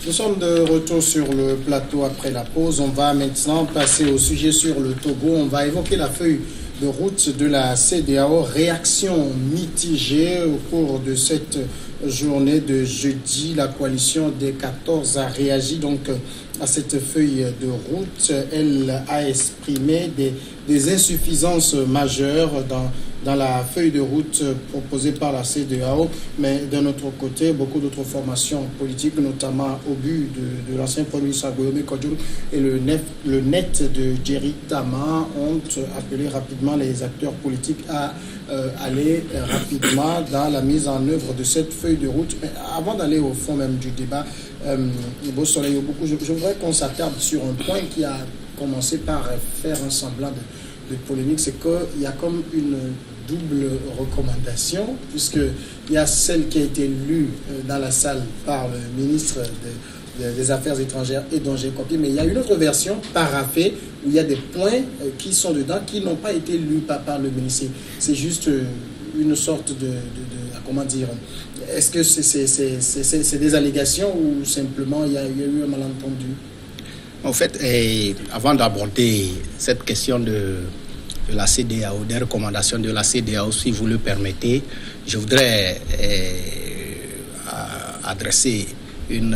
Nous sommes de retour sur le plateau après la pause. On va maintenant passer au sujet sur le Togo. On va évoquer la feuille de route de la CEDEAO. Réaction mitigée au cours de cette journée de jeudi. La coalition des 14 a réagi donc à cette feuille de route. Elle a exprimé des insuffisances majeures dans la feuille de route proposée par la CEDEAO, mais d'un autre côté, beaucoup d'autres formations politiques, notamment au but de l'ancien Premier ministre Agoyome Kodjoul et le net de Jerry Tama, ont appelé rapidement les acteurs politiques à aller rapidement dans la mise en œuvre de cette feuille de route. Mais avant d'aller au fond même du débat, je voudrais qu'on s'attarde sur un point qui a commencé par faire un semblant de polémique, c'est qu'il y a comme une double recommandation, puisqu'il y a celle qui a été lue dans la salle par le ministre des Affaires étrangères et dont j'ai copié, mais il y a une autre version paraphée où il y a des points qui sont dedans qui n'ont pas été lus par le ministre. C'est juste une sorte comment dire, est-ce que c'est des allégations ou simplement il y a eu un malentendu? En fait, avant d'aborder cette question de la CEDEAO, des recommandations de la CEDEAO, si vous le permettez, je voudrais adresser une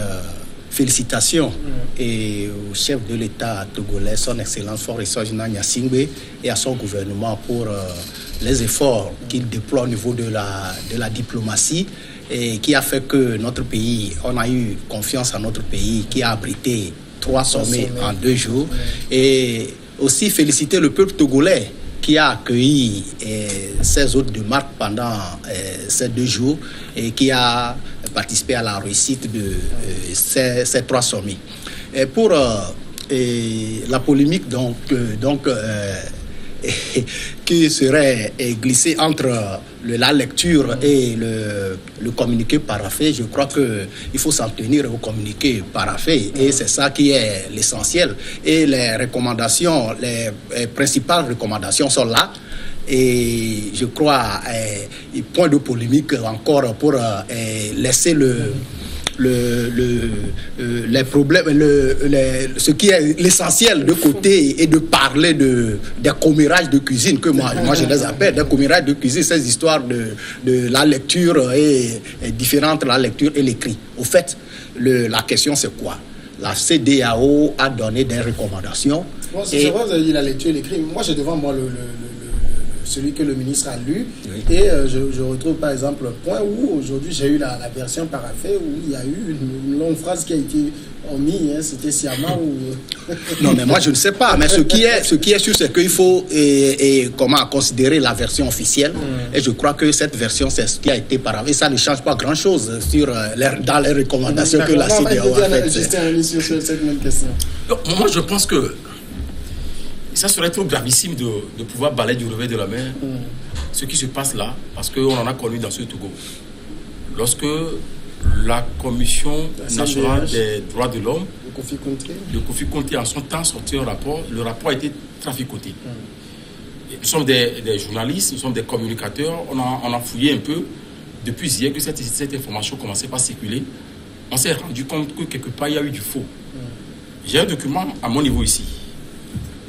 félicitation au chef de l'État togolais, son Excellence Faure-Essogena Gnassingbé, et à son gouvernement pour les efforts qu'il déploie au niveau de la diplomatie, et qui a fait que notre pays, on a eu confiance en notre pays, qui a abrité 3 sommets en 2 jours, et aussi féliciter le peuple togolais qui a accueilli ses hôtes de marque pendant ces 2 jours et qui a participé à la réussite de ces 3 sommets. Et pour la polémique qui serait glissée entre la lecture et le communiqué paraphé, je crois qu'il faut s'en tenir au communiqué paraphé et c'est ça qui est l'essentiel. Et les recommandations, les principales recommandations sont là. Et je crois, point de polémique encore pour laisser les problèmes, ce qui est l'essentiel de côté et de parler des commérages de cuisine que moi je les appelle des commérages de cuisine, ces histoires de la lecture et différentes, la lecture et l'écrit. Au fait, la question c'est quoi? La CEDEAO a donné des recommandations. Bon, c'est vrai, vous avez dit la lecture et l'écrit. Moi j'ai devant moi celui que le ministre a lu, oui. Et je retrouve par exemple un point où aujourd'hui j'ai eu la version paraphée où il y a eu une longue phrase qui a été omise, c'était sciemment ou... Non mais moi je ne sais pas, mais ce qui est sûr c'est qu'il faut comment considérer la version officielle, et je crois que cette version c'est ce qui a été paraphé, ça ne change pas grand chose dans les recommandations que la CEDEAO a faites. Juste un avis sur cette même question. Donc, moi je pense que ça serait trop gravissime de pouvoir balayer du revers de la main ce qui se passe là, parce qu'on en a connu dans ce Togo. Lorsque la Commission nationale des droits de l'homme, le Kofi Konté en son temps sorti un rapport, le rapport a été traficoté. Nous sommes des journalistes, nous sommes des communicateurs, on a fouillé un peu depuis hier que cette information commençait par circuler. On s'est rendu compte que quelque part il y a eu du faux. J'ai un document à mon niveau ici.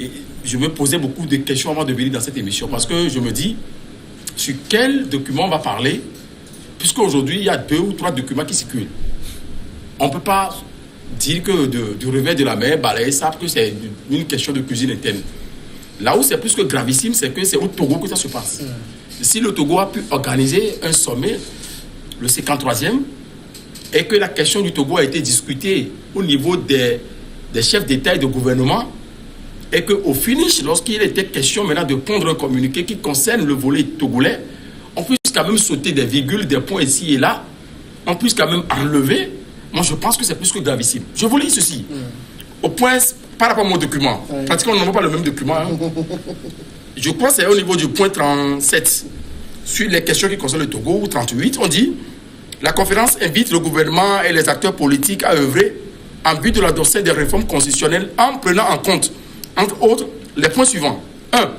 Et je me posais beaucoup de questions avant de venir dans cette émission parce que je me dis sur quel document on va parler, puisqu'aujourd'hui il y a 2 ou 3 documents qui circulent. On ne peut pas dire que du revers de la main, balayer ça, que c'est une question de cuisine interne. Là où c'est plus que gravissime, c'est que c'est au Togo que ça se passe. Si le Togo a pu organiser un sommet, le 53e, et que la question du Togo a été discutée au niveau des chefs d'État et de gouvernement, et qu'au finish, lorsqu'il était question maintenant de prendre un communiqué qui concerne le volet togolais, on puisse quand même sauter des virgules, des points ici et là, on puisse quand même enlever. Moi, je pense que c'est plus que gravissime. Je vous lis ceci. Au point, par rapport à mon document, pratiquement, on n'envoie pas le même document. Je crois que c'est au niveau du point 37, sur les questions qui concernent le Togo, ou 38, on dit « La conférence invite le gouvernement et les acteurs politiques à œuvrer en vue de l'adoption des réformes constitutionnelles en prenant en compte entre autres, les points suivants. 1.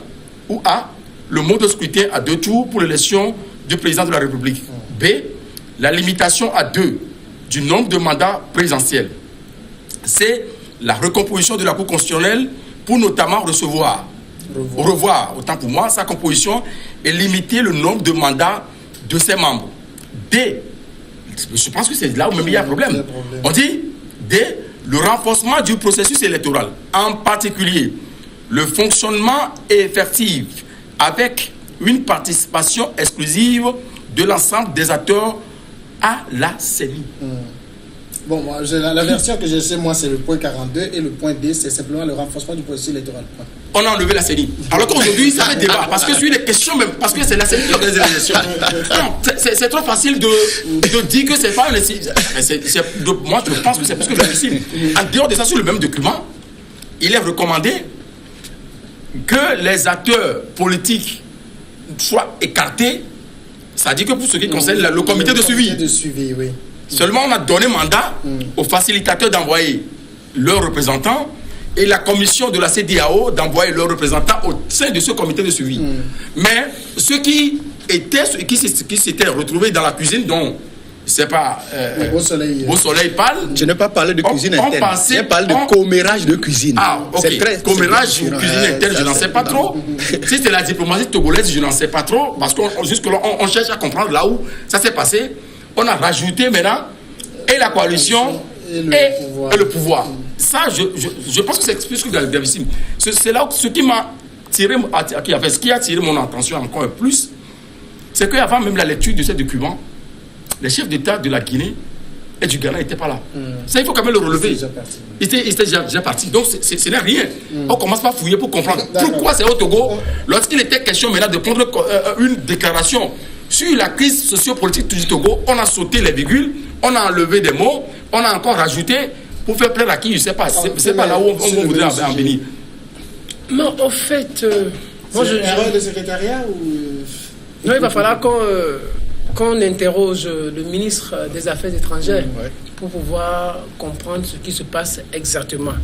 Ou A. Le mode de scrutin à 2 tours pour l'élection du président de la République. B. La limitation à 2 du nombre de mandats présidentiels. c'est la recomposition de la Cour constitutionnelle pour notamment revoir, autant pour moi, sa composition et limiter le nombre de mandats de ses membres. D, je pense que c'est là où même il y a un problème. On dit D, le renforcement du processus électoral, en particulier le fonctionnement effectif avec une participation exclusive de l'ensemble des acteurs à la CENI. Bon, moi, la version que je sais, moi, c'est le point 42 et le point D, c'est simplement le renforcement du processus électoral. On a enlevé la CENI. Alors qu'aujourd'hui, ça fait débat. Parce que sur les questions, même, parce que c'est la CENI qui organise les élections. Non, c'est trop facile de dire que c'est pas un. Moi, je pense que c'est plus que difficile. En dehors de ça, sur le même document, il est recommandé que les acteurs politiques soient écartés. C'est-à-dire que pour ce qui concerne le comité de suivi. Oui. Seulement, on a donné mandat aux facilitateurs d'envoyer leurs représentants et la commission de la CEDEAO d'envoyer leurs représentants au sein de ce comité de suivi. Mais ceux qui s'étaient retrouvés dans la cuisine, dont, c'est pas, Beau Soleil parle. Je n'ai pas parlé de cuisine interne. Je parle de commérage de cuisine. Ah, ok. Commérage ou cuisine interne, je n'en sais pas trop. Si c'est la diplomatie togolaise, je n'en sais pas trop. Parce que jusque-là, on cherche à comprendre là où ça s'est passé. On a rajouté maintenant et la coalition et le pouvoir. Ça, je pense que c'est plus que gravissime. C'est là où ce qui m'a tiré, ce qui a tiré mon attention encore plus, c'est qu'avant même la lecture de ces documents, les chefs d'État de la Guinée et du Ghana n'étaient pas là. Ça, il faut quand même le relever. Ils étaient déjà partis. Donc, ce n'est rien. On commence par fouiller pour comprendre pourquoi c'est au Togo, lorsqu'il était question maintenant de prendre une déclaration sur la crise sociopolitique du Togo, on a sauté les virgules, on a enlevé des mots, on a encore rajouté pour faire plaire à qui, je ne sais pas. C'est pas là où on voudrait en venir. Non, en fait... moi, erreur de secrétariat ou... Non, il va falloir qu'on interroge le ministre des Affaires étrangères pour pouvoir comprendre ce qui se passe exactement.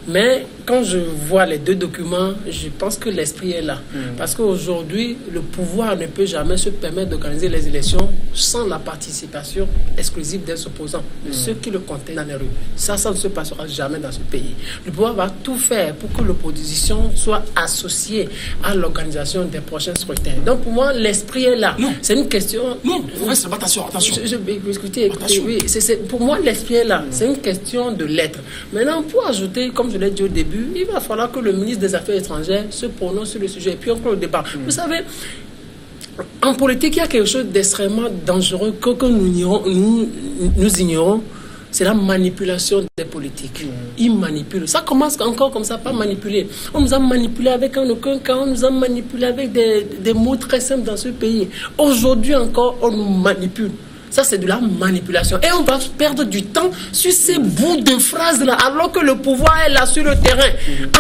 Mais quand je vois les deux documents, je pense que l'esprit est là. Parce qu'aujourd'hui, le pouvoir ne peut jamais se permettre d'organiser les élections sans la participation exclusive des opposants, de ceux qui le comptaient dans les rues. Ça ne se passera jamais dans ce pays. Le pouvoir va tout faire pour que l'opposition soit associée à l'organisation des prochains scrutins. Donc pour moi, l'esprit est là. C'est une question... Non, attention. Écoutez, oui, pour moi, l'esprit est là. C'est une question de lettres. Maintenant, pour ajouter, comme je l'ai dit au début, il va falloir que le ministre des Affaires étrangères se prononce sur le sujet. Et puis on clôt le débat. Vous savez, en politique, il y a quelque chose d'extrêmement dangereux que nous ignorons. C'est la manipulation des politiques. Ils manipulent. Ça commence encore comme ça, pas manipuler. On nous a manipulé avec aucun cas, on nous a manipulé avec des mots très simples dans ce pays. Aujourd'hui encore, on nous manipule. Ça, c'est de la manipulation. Et on va perdre du temps sur ces bouts de phrases-là, alors que le pouvoir est là sur le terrain,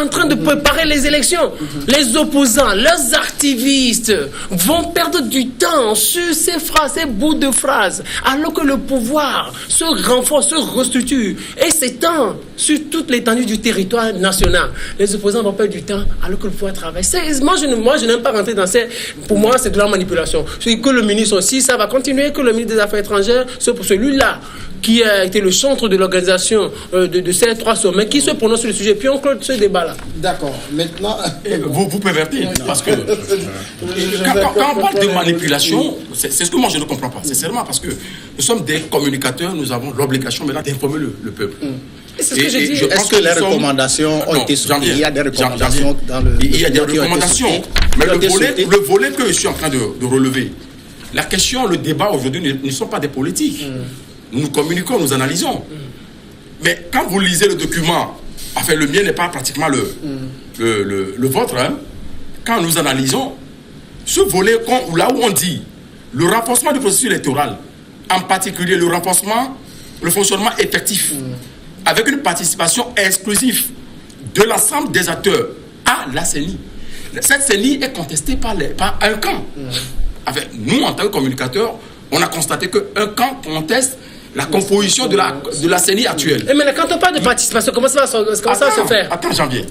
en train de préparer les élections. Les opposants, leurs activistes vont perdre du temps sur ces phrases, ces bouts de phrases, alors que le pouvoir se renforce, se restructure et s'étend sur toute l'étendue du territoire national. Les opposants vont perdre du temps, alors que le pouvoir travaille. Moi, je n'aime pas rentrer dans ces... Pour moi, c'est de la manipulation. Que le ministre aussi, ça va continuer, que le ministre des Affaires étrangères, c'est pour celui-là qui a été le centre de l'organisation de ces 3 sommets, qui se prononce sur le sujet. Puis on clôt ce débat-là. D'accord. Maintenant... Vous pervertez, parce que quand on parle de manipulation, c'est ce que moi je ne comprends pas. C'est seulement parce que nous sommes des communicateurs, nous avons l'obligation maintenant d'informer le peuple. C'est ce que j'ai dit. Est-ce que les recommandations ont été soutenues? Il y a des recommandations dans le... Il y a des recommandations. Mais le volet que je suis en train de relever, la question, le débat aujourd'hui ne sont pas des politiques. Nous communiquons, nous analysons. Mais quand vous lisez le document, enfin le mien n'est pas pratiquement le vôtre, hein, quand nous analysons, ce volet là où on dit le renforcement du processus électoral, en particulier le fonctionnement effectif, avec une participation exclusive de l'ensemble des acteurs à la CENI. Cette CENI est contestée par un camp. Enfin, nous, en tant que communicateurs, on a constaté qu'un camp conteste la composition de la CENI actuelle. Mais quand on parle de participation, comment ça va se faire? Attends, j'en viens.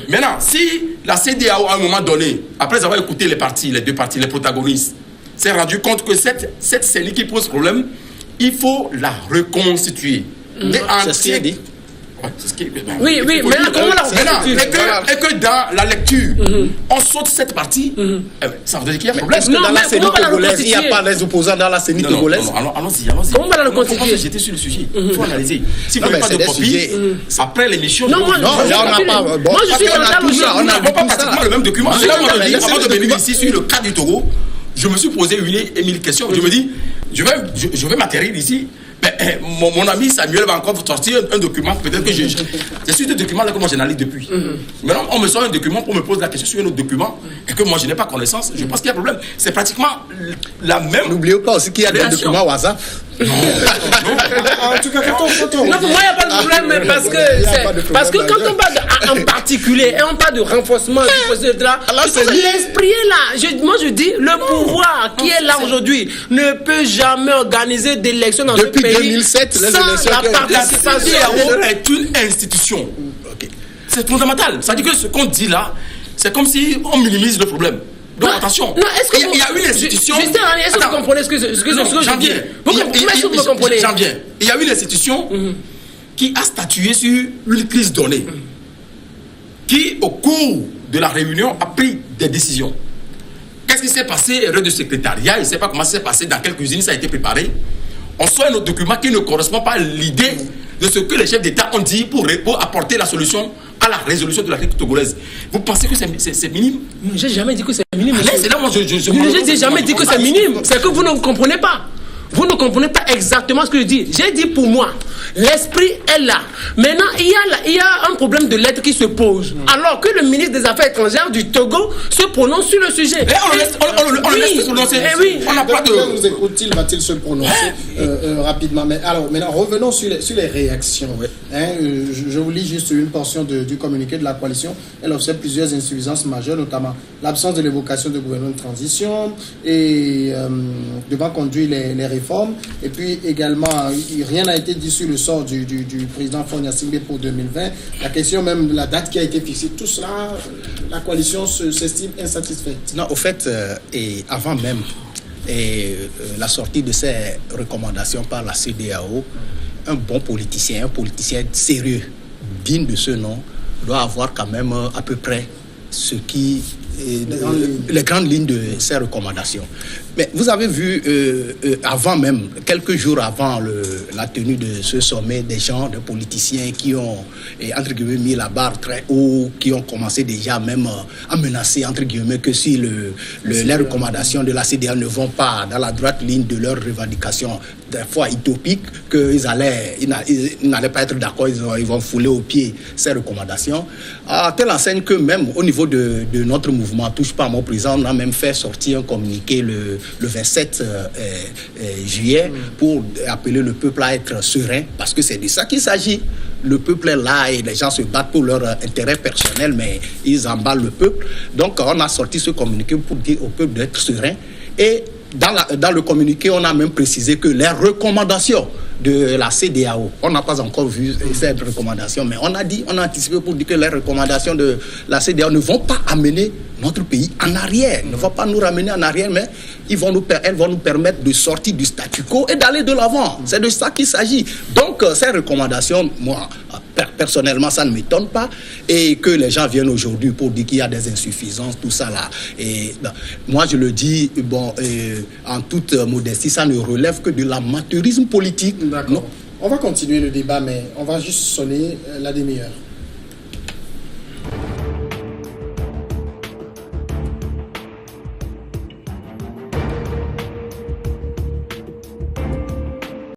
Maintenant, si la CEDEAO, à un moment donné, après avoir écouté les deux parties, les protagonistes, s'est rendu compte que cette CENI qui pose problème, il faut la reconstituer. C'est ce qu'il a dit. Ouais, c'est ce qui est... Oui, mais là, comment la constitue? Et que dans la lecture, on saute cette partie, ça veut dire qu'il y a un problème. Est-ce que dans la CENI togolaise, il n'y a pas les opposants dans la CENI togolaise? Allons-y. Comment on va la constituer? J'étais sur le sujet. Il faut analyser. Si vous n'avez pas de copie, après l'émission... Non, moi, on n'a pas... Moi, je suis dans tout ça. On n'a pas pratiquement le même document. Avant de venir ici sur le cas du Togo, je me suis posé 1000 questions. Je me dis, je vais m'atterrir ici. Mon ami Samuel va encore sortir un document. Peut-être que je suis des documents là que moi j'analyse depuis. Maintenant, on me sort un document pour me poser la question sur un autre document et que moi je n'ai pas connaissance. Je pense qu'il y a un problème. C'est pratiquement la même. N'oubliez pas aussi qu'il y a des documents WhatsApp. En tout cas, quand on... Non, pour moi, il n'y a pas de problème, parce que quand on parle en particulier et on parle de renforcement du processus là, l'esprit est là. Moi, je dis, le pouvoir qui est là aujourd'hui ne peut jamais organiser d'élections dans ce pays. Depuis 2007, les élections la participation est une institution. C'est fondamental. Ça veut dire que ce qu'on dit là, c'est comme si on minimise le problème. Donc attention, il y a une institution... Justin, est-ce que vous comprenez ce que je dis? J'en viens. Il y a une institution qui a statué sur une crise donnée, qui, au cours de la réunion, a pris des décisions. Qu'est-ce qui s'est passé? Erreur de secrétariat, il ne sait pas comment ça s'est passé, dans quelle cuisine ça a été préparé. On sort un autre document qui ne correspond pas à l'idée de ce que les chefs d'État ont dit pour apporter la solution à la résolution de la crise togolaise. Vous pensez que c'est minime? J'ai jamais dit que c'est minime. C'est là où j'ai jamais dit que c'est minime. C'est que vous ne comprenez pas. Vous ne comprenez pas exactement ce que je dis. J'ai dit pour moi, l'esprit est là. Maintenant, il y a un problème de lettre qui se pose. Alors que le ministre des Affaires étrangères du Togo se prononce sur le sujet. On le laisse se prononcer. On n'a pas de... nous écoute-t-il, va-t-il se prononcer rapidement? Mais alors, maintenant, revenons sur les réactions. Je vous lis juste une portion du communiqué de la coalition. Elle observe plusieurs insuffisances majeures, notamment l'absence de l'évocation de gouvernement de transition et devant conduire les réformes. Et puis également, rien n'a été dit sur le sort du président Faure Gnassingbé pour 2020. La question même de la date qui a été fixée, tout cela, la coalition s'estime insatisfaite. Non, au fait, et avant même la sortie de ces recommandations par la CEDEAO, un bon politicien, un politicien sérieux, digne de ce nom, doit avoir quand même à peu près ce qui... les grandes lignes de ces recommandations. Mais vous avez vu, avant même, quelques jours avant la tenue de ce sommet, des gens, des politiciens qui ont, entre guillemets, mis la barre très haut, qui ont commencé déjà même à menacer, entre guillemets, que si les recommandations de la CEDEAO ne vont pas dans la droite ligne de leurs revendications, des fois utopiques, qu'ils n'allaient pas être d'accord, ils vont fouler aux pieds ces recommandations. À telle enseigne que même au niveau de notre mouvement Touche pas à mon président, on a même fait sortir un communiqué le 27 juillet pour appeler le peuple à être serein, parce que c'est de ça qu'il s'agit. Le peuple est là et les gens se battent pour leur intérêt personnel, mais ils emballent le peuple. Donc on a sorti ce communiqué pour dire au peuple d'être serein. Et dans le communiqué, on a même précisé que les recommandations de la CEDEAO, on n'a pas encore vu cette recommandation, mais on a anticipé pour dire que les recommandations de la CEDEAO ne vont pas amener notre pays en arrière, ne vont pas nous ramener en arrière, mais elles vont nous permettre de sortir du statu quo et d'aller de l'avant. C'est de ça qu'il s'agit. Donc, ces recommandations, moi, personnellement, ça ne m'étonne pas. Et que les gens viennent aujourd'hui pour dire qu'il y a des insuffisances, tout ça là. Et moi, je le dis, en toute modestie, ça ne relève que de l'amateurisme politique. D'accord. On va continuer le débat, mais on va juste sonner la demi-heure.